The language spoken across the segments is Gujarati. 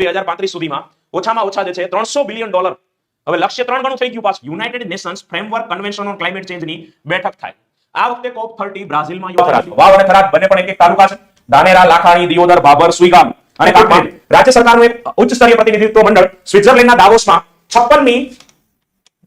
2035 સુધીમાં ઓછામાં ઓછા જે છે $300 બિલિયન હવે લક્ષ્ય 3 ગણું થઈ ગયું પાછું united nations framework convention on climate ચેન્જની બેઠક થાય આ વખતે COP30 બ્રાઝિલમાં યોજાશે વાવ અને થરાદ બંને પણ એક તાલુકા છે ધાનેરા લાખાણી દિયોદર બાબર સુઈગામ અને કાંકરેજ રાજ્ય સરકારનું એક ઉચ્ચ સ્તરીય પ્રતિનિધિત્વ મંડળ સ્વિટ્ઝરલેન્ડના દાવોસમાં 56મી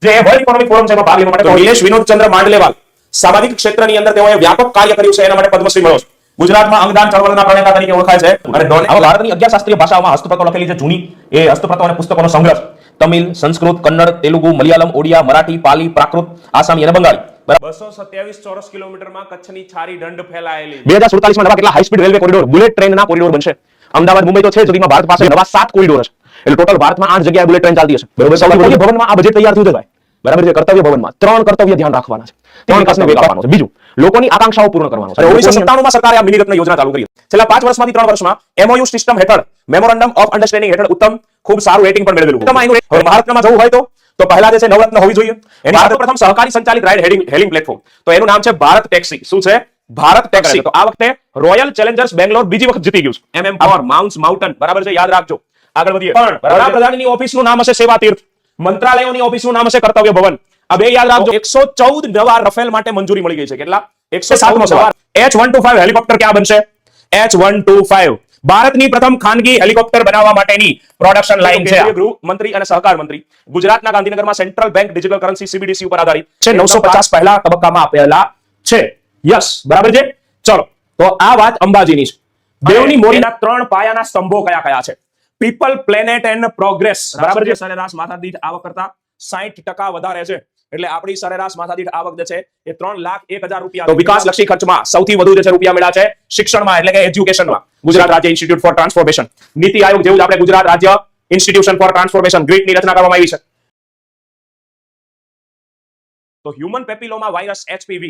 જે વર્લ્ડ ઇકોનોમિક ફોરમ છે એમાં ભાગ લેવા માટે નિલેશ વિનોદચંદ્ર માંડલેવાલ સામાજિક ક્ષેત્રની અંદર તેઓએ વ્યાપક કાર્ય કર્યું છે એના માટે પદ્મશ્રી મળ્યો છે ગુજરાતમાં અંગદાન ચળવળના પ્રણેતા તરીકે ઓળખાય છે અને ભારતની 11 શાસ્ત્રીય ભાષાઓમાં હસ્તપ્રતો લખેલી છે જૂની એ હસ્તપ્રતો અને પુસ્તકોનો સંગ્રહ તમિલ સંસ્કૃત કન્નડ તેલુગુ મલયાલમ ઓડિયા મરાઠી પાલી પ્રાકૃત આસામી અને બંગાળી 227 ચોરસ કિલોમીટરમાં કચ્છની છારી દંડ ફેલાયેલી 2047 માં નવા કેટલા high speed railway corridor bullet ટ્રેનના કોરિડોર બનશે અમદાવાદ મુંબઈ તો છે સુધીમાં ભારત પાસે નવા 7 કોરિડોર છે એટલે ટોટલ ભારતમાં 8 જગ્યાએ બુલેટ ટ્રેન ચાલતી હશે બરોબર સૌથી ભવનમાં આ બજેટ તૈયાર થયું છે ભાઈ બરાબર છે કર્તવ્ય ભવનમાં 3 કર્તવ્ય ધ્યાન રાખવાના છે 3 કસને વેગ આપવાનો છે બીજું લોકોની આકાંક્ષાઓ પૂર્ણ કરવાનો છે 1997 માં સરકારે આ મિનિરત્ન યોજના ચાલુ કરી છેલ્લા 5 વર્ષમાંથી 3 વર્ષમાં MOU સિસ્ટમ હેઠળ મેમોરેન્ડમ ઓફ અન્ડરસ્ટેન્ડિંગ હેઠળ ઉત્તમ ખૂબ સારું રેટિંગ પણ મેળવેલું હવે મહારત્નમાં જવું હોય તો પહેલા જે છે નવરત્ન હોવી જોઈએ એની સાથે પ્રથમ સહકારી સંચાલિત રાઇડ હેલિંગ પ્લેટફોર્મ તો એનું નામ છે ભારત ટેક્સી શું છે ભારત ટેક્સી તો આ વખતે રોયલ ચેલેન્જર્સ બેંગ્લોર બીજી વખત જીતી ગયું છે MM4 માઉન્ટ્સ માઉન્ટન બરાબર છે યાદ રાખજો આગળ વધીએ પણ વડાપ્રધાનની ઓફિસનું નામ હશે સેવા તીર્થ મંત્રાલયોની ઓફિસનું નામ હશે કર્તવ્ય ભવન આ બે યાદ રાખજો 114 નવા રફેલ માટે મંજૂરી મળી ગઈ છે કેટલા 107 નો સવાર H125 હેલિકોપ્ટર ક્યાં બનશે H125 ભારતની પ્રથમ ખાનગી હેલિકોપ્ટર બનાવવા માટેની પ્રોડક્શન લાઇન છે ગૃહ મંત્રી અને સહકાર મંત્રી ગુજરાતના ગાંધીનગરમાં central bank digital currency CBDC ઉપર આધારિત છે 950 પહેલા તબક્કામાં આપેલા છે યસ બરાબર છે ચલો તો આ વાત અંબાજીની છે દેવની મોરીના 3 પાયાના સ્તંભો કયા કયા છે પીપલ પ્લેનેટ એન્ડ પ્રોગ્રેસ બરાબર છે સરેરાશ માથાદીઠ આવક કરતા 60% વધારે છે એટલે આપણી સરેરાશ માથાદીઠ આવક જે છે એ 3,01,000 રૂપિયા તો વિકાસલક્ષી ખર્ચમાં સૌથી વધુ જે છે રૂપિયા મળ્યા છે શિક્ષણમાં એટલે કે એજ્યુકેશનમાં ગુજરાત રાજ્ય institute four transformation NITI Aayog જેવું જ આપણે ગુજરાત રાજ્ય ઇન્સ્ટિટ્યુશન ફોર ટ્રાન્સફોર્મેશન ગ્રીટની રચના કરવામાં આવી છે તો હ્યુમન પેપિલોમા વાયરસ HPV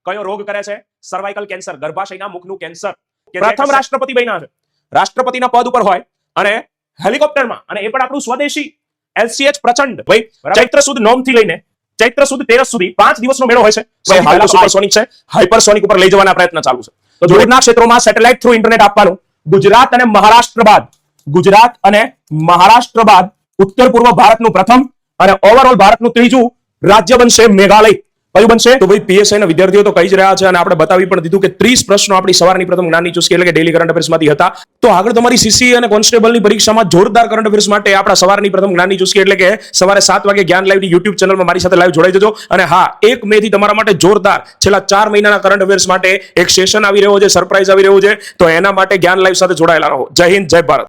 કયો રોગ કરે છે સર્વાઇકલ કેન્સર ગર્ભાશયના મુખનું કેન્સર પ્રથમ રાષ્ટ્રપતિ બન્યા છે રાષ્ટ્રપતિના પદ ઉપર હોય અને હેલિકોપ્ટરમાં અને એ પણ આપણું સ્વદેશી LCH પ્રચંડ ભાઈ ચૈત્ર સુદ 9 થી લઈને ચૈત્ર સુદ 13 સુધી 5 દિવસનો મેળો હોય છે હાલ સુપરસોનિક છે હાઇપરસોનિક ઉપર લઈ જવાના પ્રયત્ન ચાલુ છે તો દૂરના ક્ષેત્રોમાં સેટેલાઇટ થ્રુ ઇન્ટરનેટ આપવાનું ગુજરાત અને મહારાષ્ટ્ર બાદ ઉત્તર પૂર્વ ભારતનું પ્રથમ અને ઓવરઓલ ભારતનું ત્રીજું રાજ્ય બનશે મેઘાલય કયું બનશે તો ભાઈ PSI ના વિદ્યાર્થીઓ તો કહી જ રહ્યા છે અને આપણે બતાવી પણ દીધું કે 30 પ્રશ્નો આપણી સવારની પ્રથમ જ્ઞાનની ચુસ્કી એટલે કે ડેલી કરંટ અફેર્સ માંથી હતા તો આગળ તમારી CC અને કોન્સ્ટેબલની પરીક્ષામાં જોરદાર કરંટ અફેર્સ માટે આપણા સવારની પ્રથમ જ્ઞાનની ચુસ્કી એટલે કે સવારે 7 વાગે જ્ઞાન લાઈવની YouTube ચેનલમાં મારી સાથે લાઈવ જોડાઈ જજો અને હા 1 મે થી તમારા માટે જોરદાર છેલ્લા 4 મહિનાના કરંટ અફેર્સ માટે એક સેશન આવી રહ્યો છે સરપ્રાઈઝ આવી રહ્યો છે તો એના માટે જ્ઞાન લાઈવ સાથે જોડાયેલા રહો જય હિન્દ જય ભારત